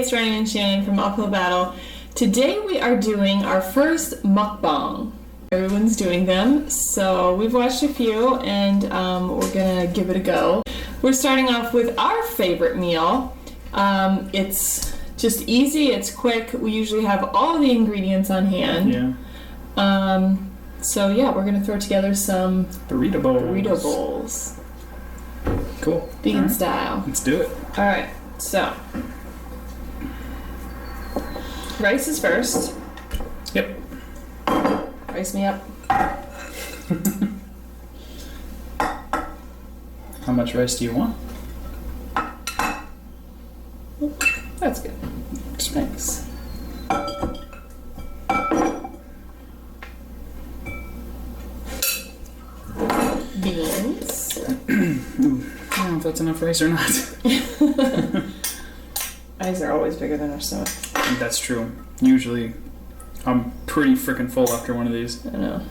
it's Ryan and Shannon from Uphill Battle. Today we are doing our first mukbang. Everyone's doing them, so we've watched a few and we're gonna give it a go. We're starting off with our favorite meal. It's just easy, it's quick. We usually have all the ingredients on hand. Yeah. So yeah, we're gonna throw together some burrito bowls. Cool. Vegan style. Let's do it. Alright, so rice is first. Yep. Rice me up. How much rice do you want? That's good. Thanks. Beans. I don't know if that's enough rice or not. Eyes are always bigger than our stomach. That's true. Usually, I'm pretty freaking full after one of these. I know.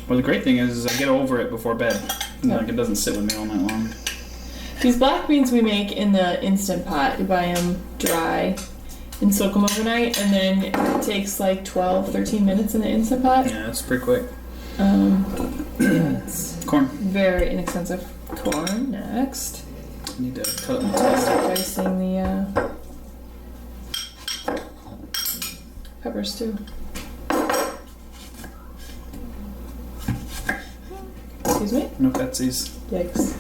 Well, the great thing is I get over it before bed. Yeah. Like, it doesn't sit with me all night long. These black beans we make in the Instant Pot. You buy them dry and soak them overnight, and then it takes like 12, 13 minutes in the Instant Pot. Yeah, it's pretty quick. It's Corn. very inexpensive. Corn next. I need to cut up my Dicing the peppers too. Excuse me? No cutsies. Yikes.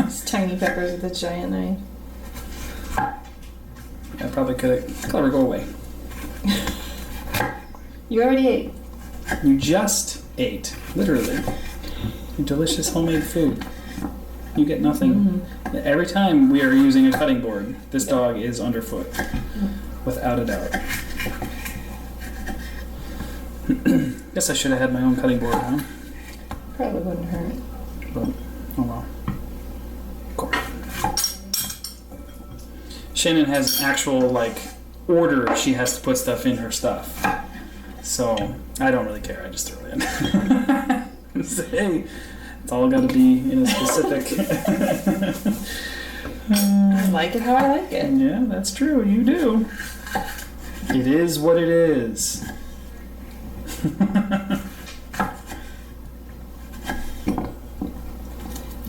These tiny peppers with a giant knife. I probably could have let her go away. You already ate. You just ate. Literally. Your delicious homemade food. You get nothing. Mm-hmm. Every time we are using a cutting board, this dog is underfoot. Without a doubt. Guess I should have had my own cutting board, huh? Probably wouldn't hurt. But, oh well. Cool. Shannon has actual, like, order she has to put stuff in her stuff. So, I don't really care. I just throw it in. Say, hey, it's all got to be in a specific... I like it how I like it. Yeah, that's true. You do. It is what it is.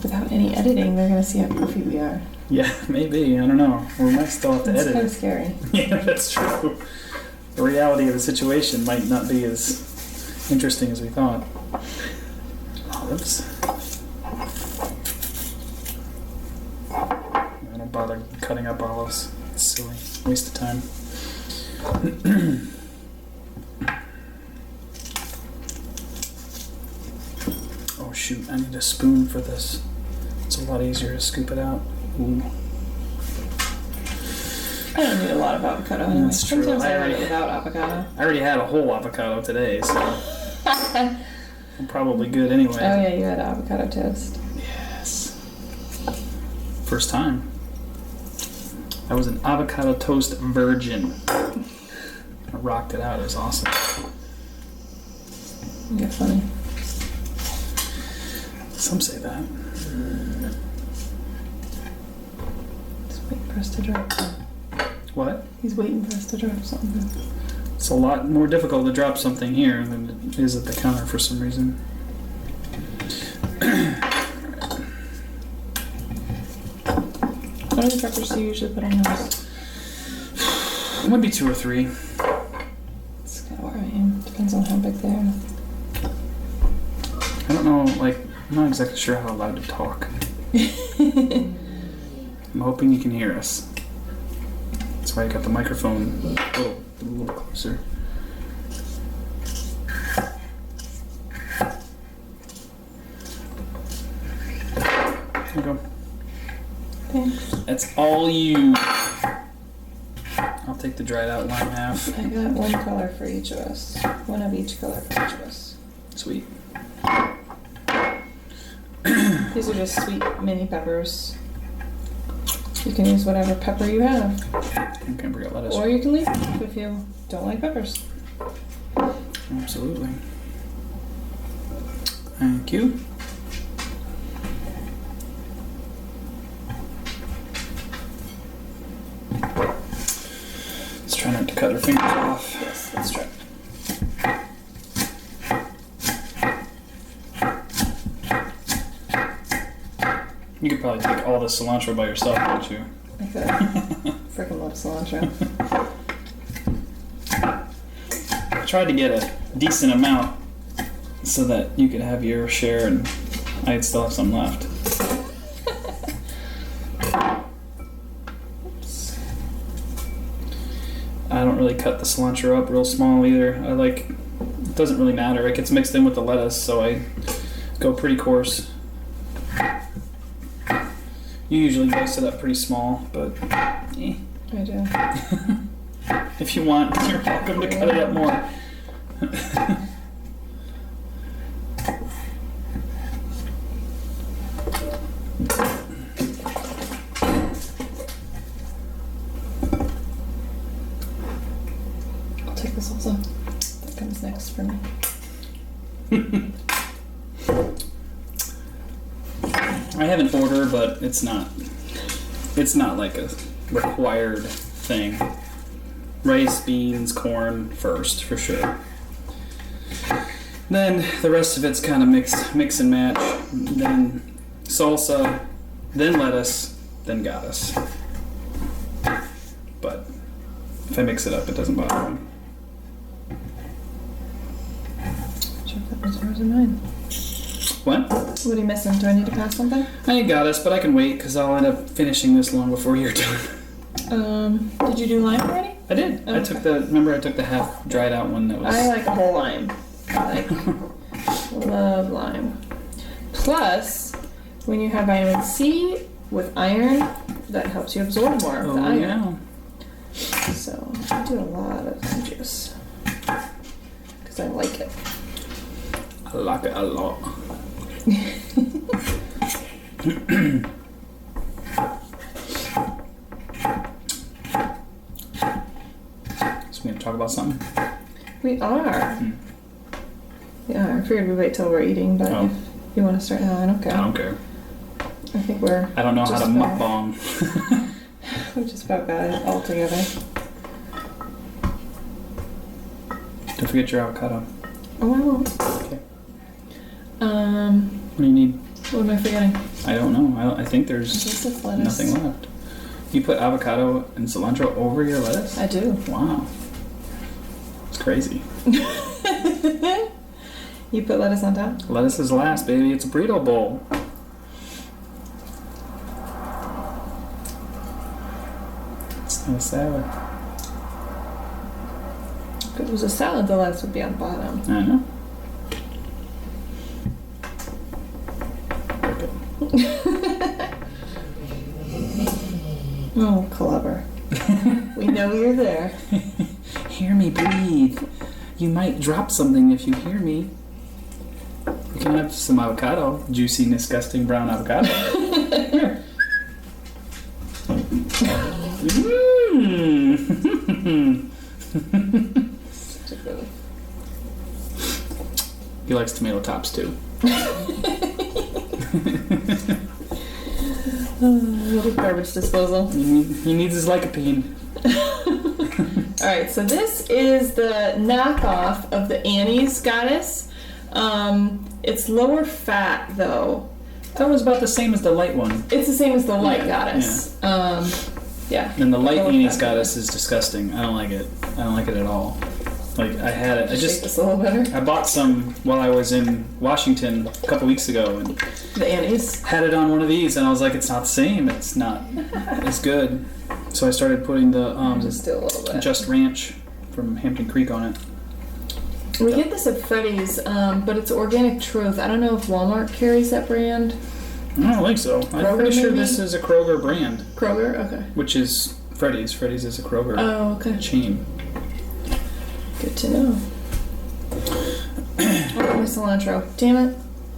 Without any editing, they're going to see how goofy we are. Yeah, maybe. I don't know. We might still have to edit it. It's kind of scary. Yeah, that's true. The reality of the situation might not be as interesting as we thought. Olives. I don't bother cutting up olives. It's silly. Waste of time. Oh shoot, I need a spoon for this. It's a lot easier to scoop it out. Ooh. I don't need a lot of avocado anyway. That's true. Sometimes I like it without avocado. I already had a whole avocado today, so I'm probably good anyway. Oh yeah, you had avocado toast. Yes. First time. I was an avocado toast virgin. I rocked it out. It was awesome. You're funny. Some say that. Just waiting for us to drop something. What? He's waiting for us to drop something. It's a lot more difficult to drop something here than it is at the counter for some reason. How many peppers do you usually put on yours? It might be 2 or 3. That's kind of where I am. Depends on how big they are. I don't know, like, I'm not exactly sure how loud to talk. I'm hoping you can hear us. That's why I got the microphone a little bit closer. There you go. Thanks. That's all you. I'll take the dried out lime half. I got one color for each of us. One of each color for each of us. Sweet. These are just sweet mini peppers. You can use whatever pepper you have. Okay, we got lettuce. Or you can leave them if you don't like peppers. Absolutely. Thank you. Let's try not to cut her fingers off. Yes, let's try. You could probably take all the cilantro by yourself, couldn't you? I could. Freaking love cilantro. I tried to get a decent amount so that you could have your share and I'd still have some left. Oops. I don't really cut the cilantro up real small either. It doesn't really matter. It gets mixed in with the lettuce, so I go pretty coarse. You usually dice it up pretty small, but I do. if you want, you're welcome to cut it up more. I'll take the salsa. That comes next for me. I have an order, but it's not like a required thing. Rice, beans, corn first, for sure. Then the rest of it's kind of mix and match. Then salsa, then lettuce, then goddess. But if I mix it up, it doesn't bother me. Check that was yours and mine. What? What are you missing? Do I need to pass something? I ain't goddess, but I can wait because I'll end up finishing this long before you're done. Did you do lime already? I did. Okay. I took the half dried out one that was. I like a whole lime. Love lime. Plus, when you have vitamin C with iron, that helps you absorb more of the iron. Yeah. So I do a lot of lime juice because I like it. I like it a lot. So we gonna talk about something? We are. Yeah, I figured we'd wait till we're eating, but Oh. if you want to start now, I don't care. I don't care. I think we're. I don't know how just to about- mukbang. We just about got it all together. Don't forget your avocado. Oh, I won't. Okay. What What do you need? am I forgetting? I don't know. I think there's Just this lettuce. nothing left. You put avocado and cilantro over your lettuce? I do. Wow. It's crazy. You put lettuce on top? Lettuce is last, baby. It's a burrito bowl. It's not a salad. If it was a salad, the lettuce would be on the bottom. I know. Oh, clever. We know you're there. Hear me breathe. You might drop something if you hear me. You can have some avocado. Juicy, disgusting brown avocado. Here. He likes tomato tops too. Little garbage disposal. He needs his lycopene. Alright, so this is the knockoff of the Annie's Goddess. It's lower fat though. That was about the same as the light one. It's the same as the light Yeah, goddess. Yeah. And the light Lower Annie's fat. goddess is disgusting. I don't like it. I don't like it at all. Like I had it. Shake this a little better. I bought some while I was in Washington a couple weeks ago and The Annie's. had it on one of these and I was like, it's not the same. It's not as good. So I started putting the Just do a little bit. Just Ranch from Hampton Creek on it. We get this at Freddy's, but it's Organic Truth. I don't know if Walmart carries that brand. I don't think so. I'm Kroger, pretty sure maybe? this is a Kroger brand, Kroger? Okay. which is Freddy's. Freddy's is a Kroger Oh, okay. chain. Good to know. Oh, my cilantro. Damn it.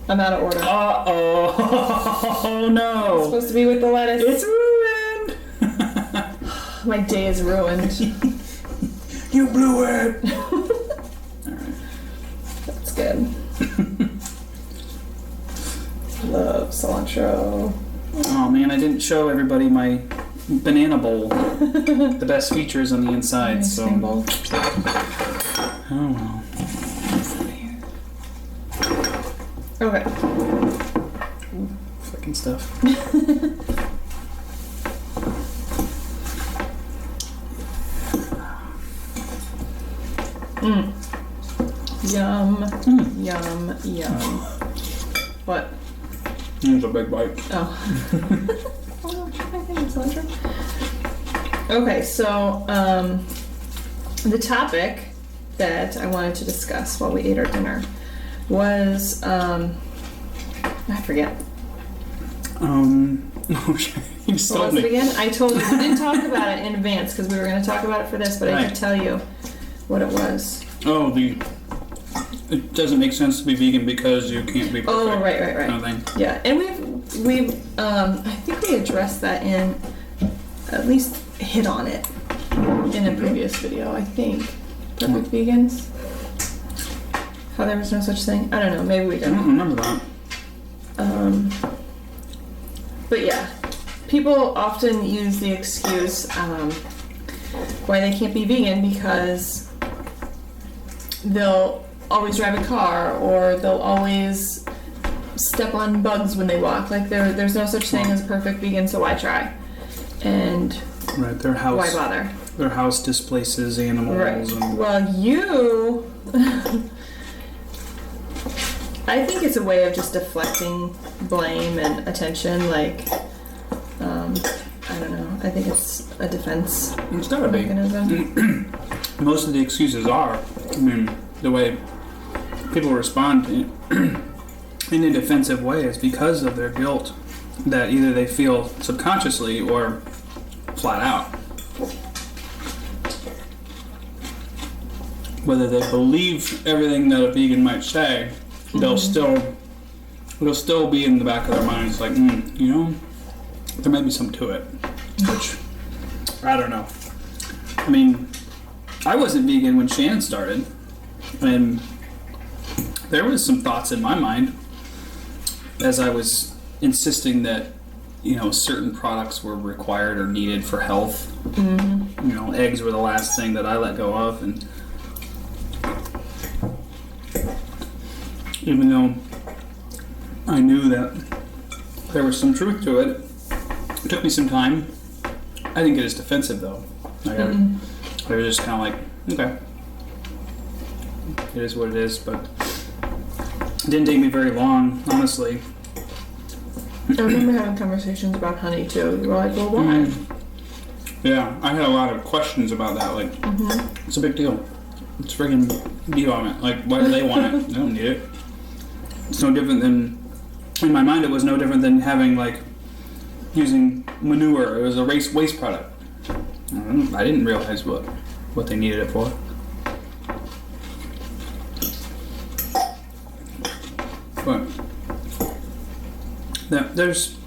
I'm out of order. Uh-oh. Oh, no. It's supposed to be with the lettuce. It's ruined. My day is ruined. You blew it. Alright. That's good. Love cilantro. Oh man, I didn't show everybody my banana bowl. The best features on the inside. Ice So. cream bowl. Oh well. Okay. Fucking stuff. Yum. Yum. Yum. What? It's a big bite. Oh. Oh, I think it's cilantro. Okay, so the topic that I wanted to discuss while we ate our dinner was I forget. You just What told was it me. again? I told you we didn't talk about it in advance because we were going to talk about it for this, but I Right. could tell you what it was. Oh, it doesn't make sense to be vegan because you can't be perfect. Oh, right. Kind of thing. Yeah, and we've I think we addressed that in at least hit on it in a previous video. I think perfect vegans. How there was no such thing. I don't know. Maybe we I didn't. don't remember that. But yeah, people often use the excuse why they can't be vegan because they'll always drive a car or they'll always step on bugs when they walk. Like there's no such thing as a perfect vegan, so why try? And Right, their house. why bother? Their house displaces animals. Right. And Well, you. I think it's a way of just deflecting blame and attention. Like, I don't know. I think it's a defense it's gotta be. mechanism. Most of the excuses are, I mean, the way people respond in a defensive way is because of their guilt that either they feel subconsciously or flat out. Whether they believe everything that a vegan might say, it'll still be in the back of their minds like, you know, there might be something to it. Which, I don't know. I mean, I wasn't vegan when Shan started, and there was some thoughts in my mind as I was insisting that, you know, certain products were required or needed for health. You know, eggs were the last thing that I let go of, and even though I knew that there was some truth to it, it took me some time. I didn't get as defensive though. I was just kind of like, okay, it is what it is. But it didn't take me very long, honestly. I remember having conversations about honey too. You were like, well, why? Yeah, I had a lot of questions about that. Like, it's a big deal. It's freaking beef on it. Like, why do they want it? They don't need it. It's no different than, in my mind, it was no different than having, like, using manure. It was a waste product. I didn't realize what they needed it for. But there's,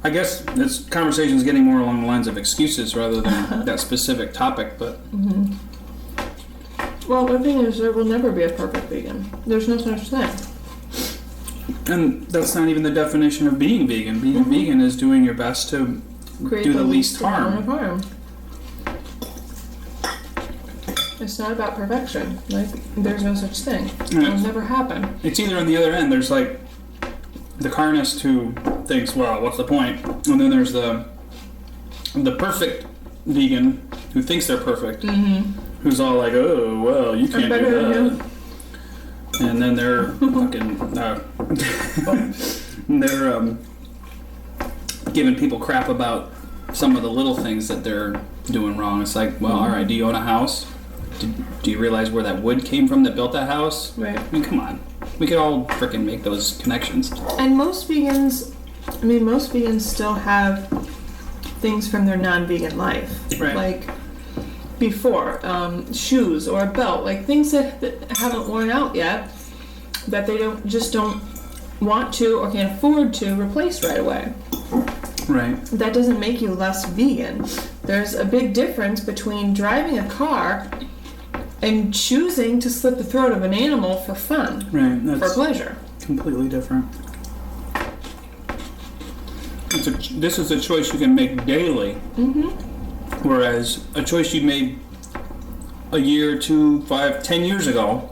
I guess this conversation is getting more along the lines of excuses rather than that specific topic, but Well, the thing is, there will never be a perfect vegan. There's no such thing. and that's not even the definition of being vegan. Being vegan is doing your best to Create do the least amount of harm. harm. It's not about perfection. Like, there's no such thing. It'll never happen. It's either on the other end, there's like the carnist who thinks, well, what's the point? And then there's the perfect vegan who thinks they're perfect, who's all like, oh, well, you can't better do than that. And then they're fucking, they're giving people crap about some of the little things that they're doing wrong. It's like, well, all right, do you own a house? Do you realize where that wood came from that built that house? Right. I mean, come on. We could all frickin' make those connections. And most vegans still have things from their non-vegan life. Right. Like, before, shoes or a belt, like things that haven't worn out yet, that they don't want to or can't afford to replace right away. Right. That doesn't make you less vegan. There's a big difference between driving a car and choosing to slit the throat of an animal for fun, Right. That's for pleasure. completely different. this is a choice you can make daily. Mm-hmm. Whereas a choice you made a year, 2, 5, 10 years ago,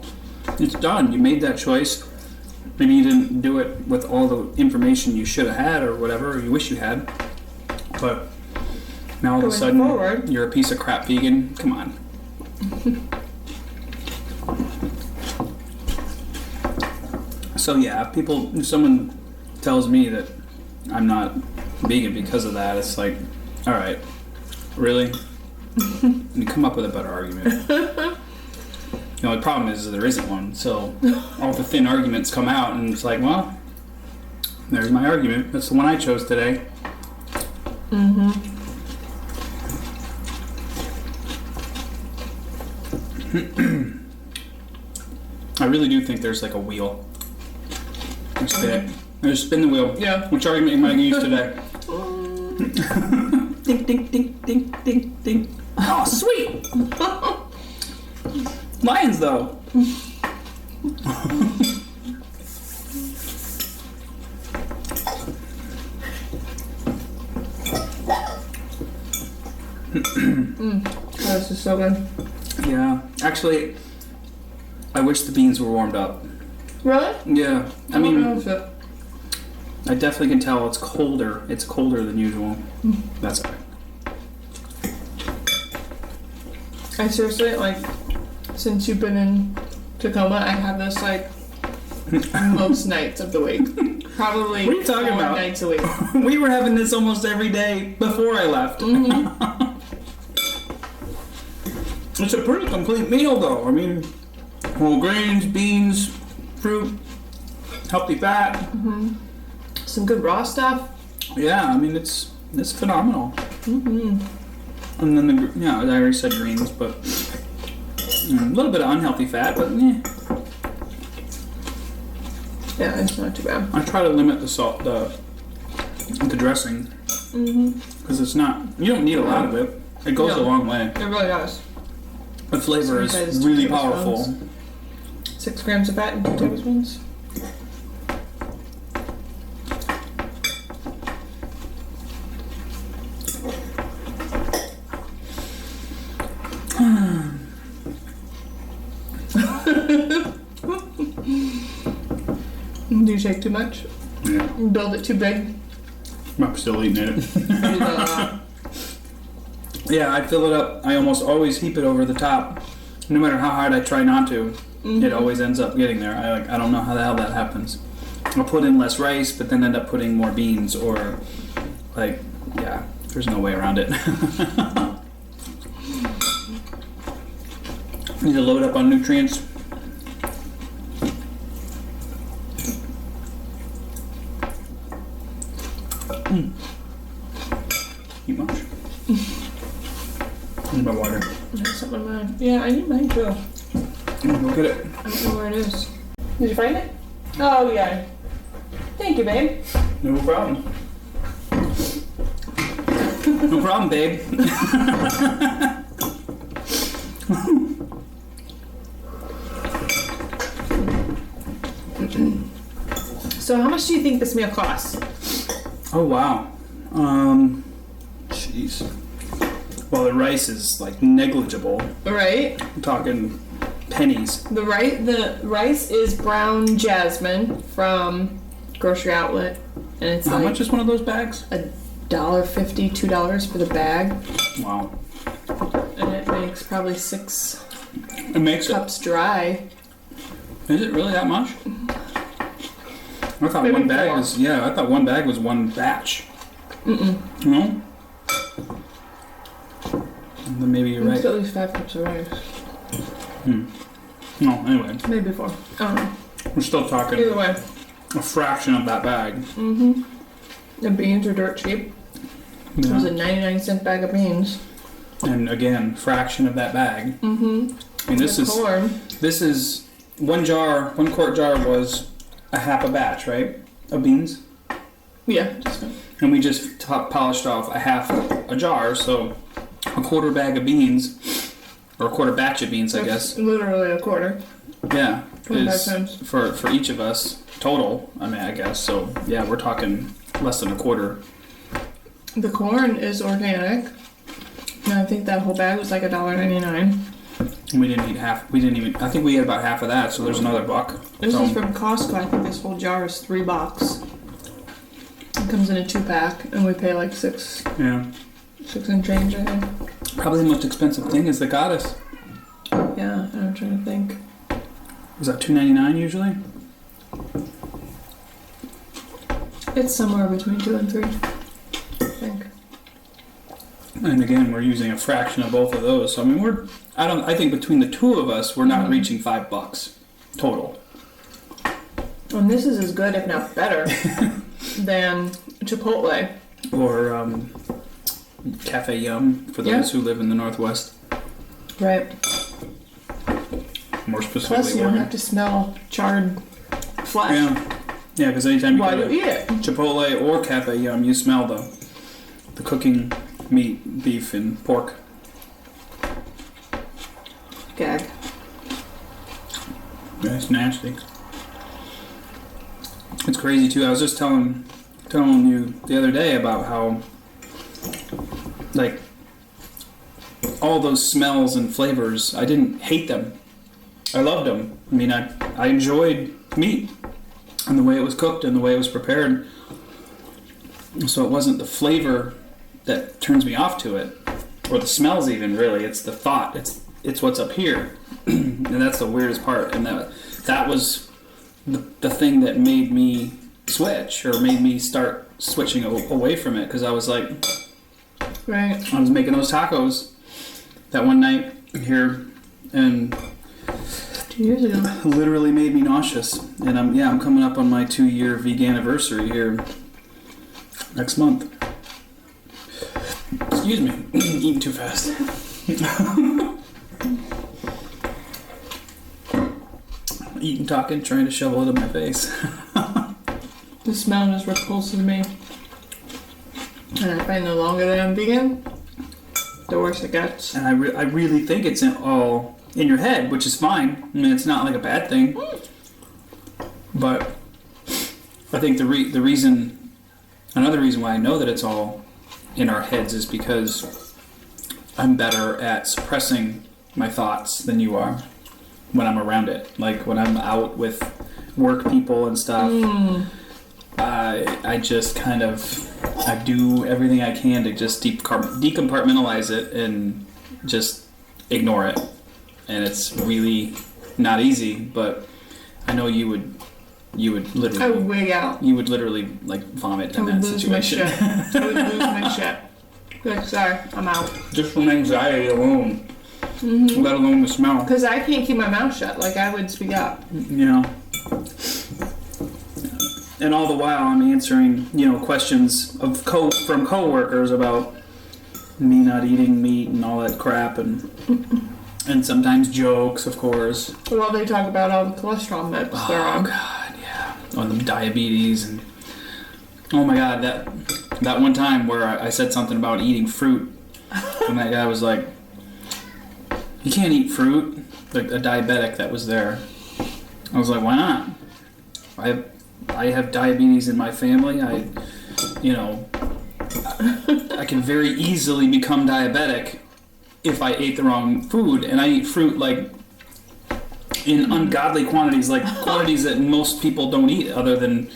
it's done. You made that choice. Maybe you didn't do it with all the information you should have had or whatever, or you wish you had. But now all of a sudden, you're a piece of crap vegan. Come on. So yeah, if someone tells me that I'm not vegan because of that, it's like, all right, really? You come up with a better argument. The problem is there isn't one, so all the thin arguments come out, and it's like, well, there's my argument. That's the one I chose today. Mm-hmm. I really do think there's like a wheel. Just spin the wheel. Yeah. Which argument am I going to use today? Ding, ding, ding, ding, ding, ding. Oh, sweet! Lions, though. This is so good. Yeah. Actually, I wish the beans were warmed up. Really? Yeah. I mean, I I definitely can tell it's colder. It's colder than usual. That's all right. I seriously, like, since you've been in Tacoma, I have this, like, most nights of the week. Probably What are you talking 4 about? nights a week. We were having this almost every day before I left. Mm-hmm. It's a pretty complete meal, though. I mean, whole grains, beans, fruit, healthy fat. Mm-hmm. Some good raw stuff. Yeah, I mean, it's phenomenal. Mm-hmm. And then I already said greens, but a little bit of unhealthy fat, but Yeah, it's not too bad. I try to limit the salt, the dressing, because it's not. You don't need a lot of it. It goes a long way. It really does. The flavor is Sometimes really 2 tablespoons. powerful. 6 grams of fat and 2 tablespoons. Do you take too much? Yeah, Build it too big? I'm still eating it. You know, Yeah, I fill it up. I almost always heap it over the top. No matter how hard I try not to, it always ends up getting there. I don't know how the hell that happens. I'll put in less rice, but then end up putting more beans, or there's no way around it. Need to load up on nutrients. Eat much? I need my water. That's something of mine. Yeah, I need mine too. Go get it. I don't know where it is. Did you find it? Oh, yeah. Thank you, babe. No problem. No problem, babe. So how much do you think this meal costs? Oh, wow. Jeez. Well, the rice is like negligible. Right? I'm talking pennies. The rice is brown jasmine from grocery outlet, and it's How like much is one of those bags? $1.50, $2 for the bag, Wow. and it makes probably 6 It makes cups dry. Is it really that much? I thought Maybe one bag 4. was. Yeah, I thought one bag was one batch. No. Then maybe you're It's right. at least 5 cups of rice. No, anyway, Maybe 4. I don't know. we're still talking Either way. a fraction of that bag. The beans are dirt cheap. It was a 99-cent bag of beans. And again, fraction of that bag. I mean, this Corn. is one quart jar was a half a batch, right, of beans, Yeah. and we just polished off a half a jar, so a quarter bag of beans, or a quarter batch of beans, I guess. Literally a quarter. Yeah, 25 is times. for each of us total. I mean, I guess so. Yeah, we're talking less than a quarter The corn is organic. And I think that whole bag was like $1.99. We didn't eat half. We didn't even. I think we had about half of that. So there's another buck. This is from Costco. I think this whole jar is $3. It comes in a 2-pack, and we pay like $6 and change, I think. Probably the most expensive thing is the goddess. Yeah, I'm trying to think. Is that $2.99 usually? It's somewhere between 2 and 3, I think. And again, we're using a fraction of both of those. So I mean, I think between the two of us, we're not reaching $5 total. And this is as good, if not better, than Chipotle. Or Cafe Yum for those who live in the Northwest. Right. More specifically, plus you don't have to smell charred flesh. Yeah, because anytime you Why go do you eat it? Chipotle or Cafe Yum, you smell the cooking meat, beef, and pork. Gag. Yeah, it's nasty. It's crazy too. I was just telling you the other day about how, like, all those smells and flavors, I didn't hate them. I loved them. I mean, I enjoyed meat and the way it was cooked and the way it was prepared. So it wasn't the flavor that turns me off to it, or the smells even, really. It's the thought. It's what's up here. And that's the weirdest part. And that was the thing that made me switch, or made me start switching away from it, because I was like, right. I was making those tacos that one night here, and 2 years ago, literally made me nauseous. And I'm coming up on my 2-year vegan anniversary here next month. Excuse me, eating too fast. Eating, talking, trying to shovel it in my face. the smell just repulses me. And I find the longer that I'm vegan, the worse it gets. And I really think it's all in your head, which is fine. I mean, it's not like a bad thing. But I think another reason why I know that it's all in our heads is because I'm better at suppressing my thoughts than you are when I'm around it. Like when I'm out with work people and stuff, I just kind of, I do everything I can to just decompartmentalize it and just ignore it. And it's really not easy, but I know you would literally... I would wig out. You would literally, like, vomit in that situation. I would lose my shit. Like, sorry, I'm out. Just from anxiety alone. Mm-hmm. Let alone the smell. Because I can't keep my mouth shut. Like, I would speak up. You know. And all the while, I'm answering, questions from coworkers about me not eating meat and all that crap, and sometimes jokes, of course. Well, they talk about all the cholesterol meds they're on. Oh, God, yeah. On the diabetes, and... Oh, my God, that one time where I said something about eating fruit, and that guy was like, you can't eat fruit. Like, a diabetic that was there. I was like, why not? I have diabetes in my family. I can very easily become diabetic if I ate the wrong food, and I eat fruit like in ungodly quantities, like quantities that most people don't eat, other than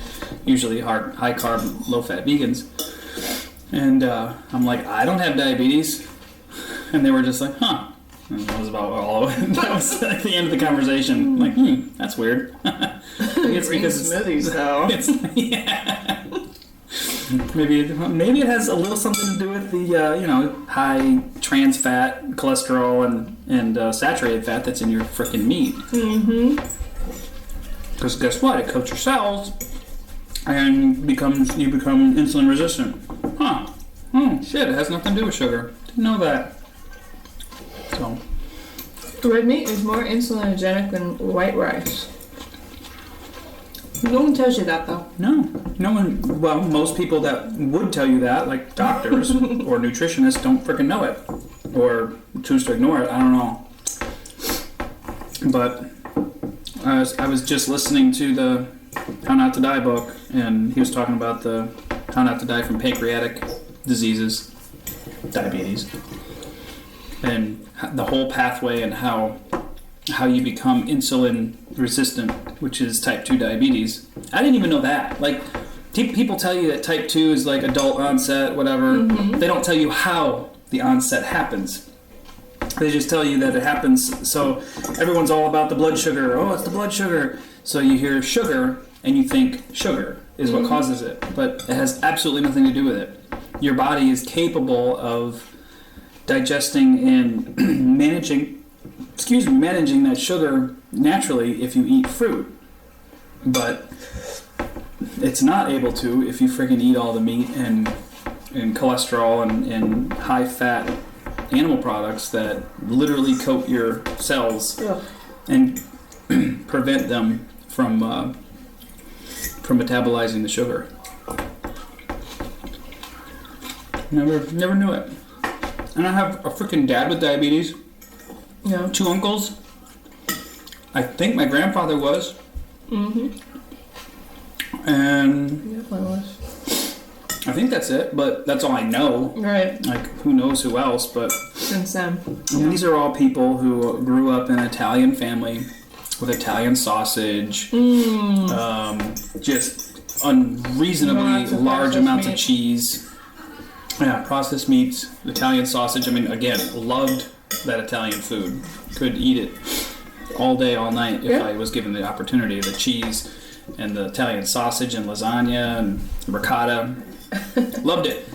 usually high carb, low fat vegans. And I'm like, I don't have diabetes, and they were just like, huh. And that was about all of it. That was like the end of the conversation. I'm like, that's weird. It's because smoothies, though. Yeah. Maybe it has a little something to do with the high trans fat, cholesterol, and saturated fat that's in your frickin' meat. Mm-hmm. Because guess what? It coats your cells, and you become insulin resistant. Huh? Oh shit! It has nothing to do with sugar. Didn't know that. So. Red meat is more insulinogenic than white rice. No one tells you that, though. No one. Well, most people that would tell you that, like doctors or nutritionists, don't freaking know it, or choose to ignore it. I don't know. But I was just listening to the How Not to Die book, and he was talking about the How Not to Die from pancreatic diseases, diabetes, and the whole pathway and how you become insulin resistant, which is type 2 diabetes. I didn't even know that. Like, people tell you that type 2 is like adult onset, whatever. They don't tell you how the onset happens. They just tell you that it happens. So everyone's all about the blood sugar. Oh, it's the blood sugar. So you hear sugar and you think sugar is what causes it. But it has absolutely nothing to do with it. Your body is capable of digesting and managing that sugar naturally if you eat fruit. But it's not able to if you freaking eat all the meat and cholesterol and high-fat animal products that literally coat your cells and prevent them from metabolizing the sugar. Never knew it. And I have a freaking dad with diabetes. Yeah. 2 uncles. I think my grandfather was. And Definitely was. I think that's it, but that's all I know. Right. Like, who knows who else, but Since then. And these are all people who grew up in an Italian family with Italian sausage, just unreasonably large amounts of cheese. Yeah, processed meats, Italian sausage. I mean, again, loved that Italian food. Could eat it all day, all night if I was given the opportunity. The cheese and the Italian sausage and lasagna and ricotta. Loved it.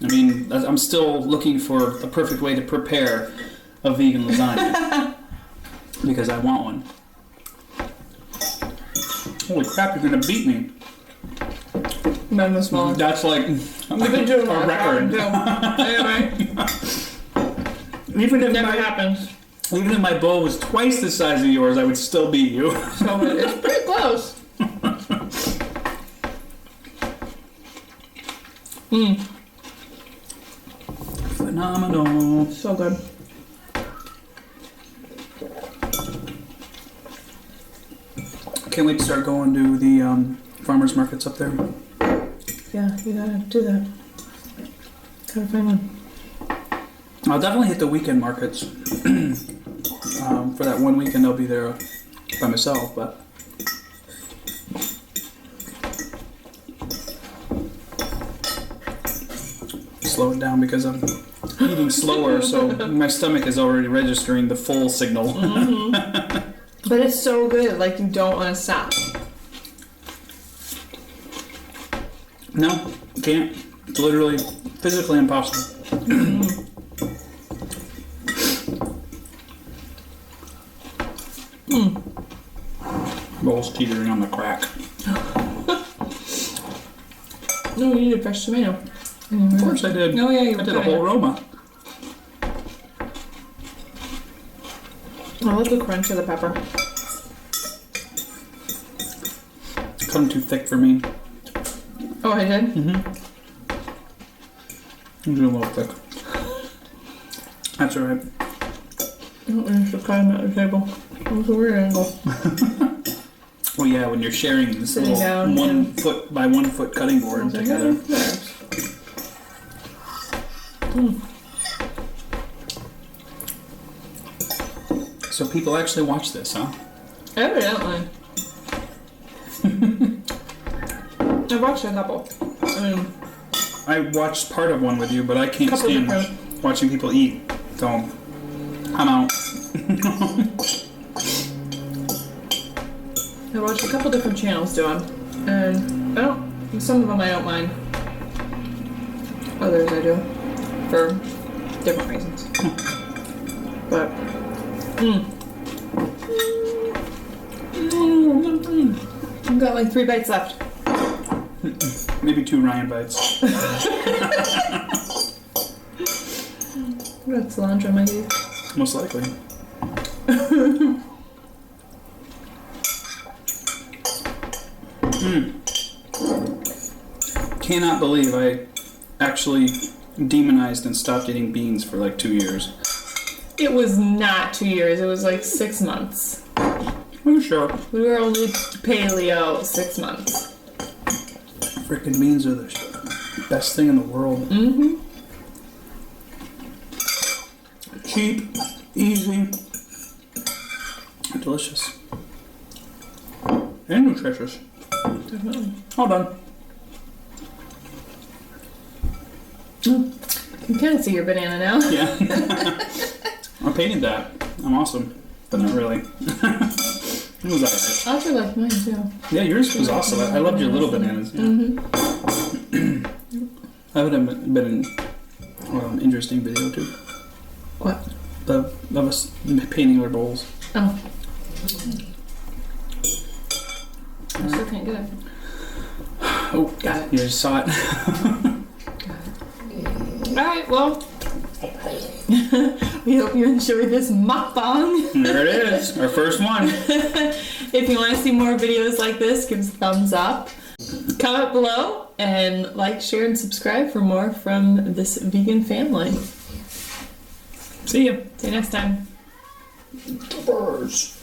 I mean, I'm still looking for the perfect way to prepare a vegan lasagna because I want one. Holy crap, you're going to beat me. None the smaller. That's like You've been doing a record. Anyway. Even if Never happens. Even if my bowl was twice the size of yours, I would still beat you. So it's pretty close. Phenomenal. So good. Can't wait to start going to the farmers markets up there. Yeah, you gotta do that. Gotta find one. I'll definitely hit the weekend markets. For that one weekend, I'll be there by myself, but slow it down because I'm eating slower, so my stomach is already registering the full signal. But it's so good, like you don't want to stop. No, can't. It's literally physically impossible. Bowl's teetering on the crack. No, you needed fresh tomato. Of course I did. Oh yeah, you I did a whole Roma. I love the crunch of the pepper. Cut them too thick for me. Oh, I did? I'm doing a little thick. That's alright. I should cut them at the table. It was a weird angle. Well, yeah, when you're sharing this Sitting little down, 1 foot by 1 foot cutting board together. So people actually watch this, huh? Evidently. I've watched a couple. I watched part of one with you, but I can't Couple stand different. watching people eat. So, I'm out. I watched a couple different channels do them, and some of them I don't mind. Others I do, for different reasons. But, I've got like 3 bites left. Maybe 2 Ryan bites. I've got cilantro in my teeth. Most likely. Cannot believe I actually demonized and stopped eating beans for like 2 years. It was not 2 years, it was like 6 months. Oh, sure. We were only paleo 6 months. Freaking beans are the shit. Best thing in the world. Mm-hmm. Cheap, easy, delicious, and nutritious. Definitely. All done. You can kind of see your banana now. Yeah. I painted that. I'm awesome, but not really. It was alright. I actually like mine too. Yeah, yours was awesome. I loved your little bananas. Yeah. Mm-hmm. That would have been an interesting video too. What? Of us painting our bowls. Oh. I still can't get it. Oh, Got it. you just saw it. Alright, well. We hope you enjoyed this mukbang. There it is, our first one. If you want to see more videos like this, give us a thumbs up. Comment below and like, share, and subscribe for more from this vegan family. See you. See you next time. Birds.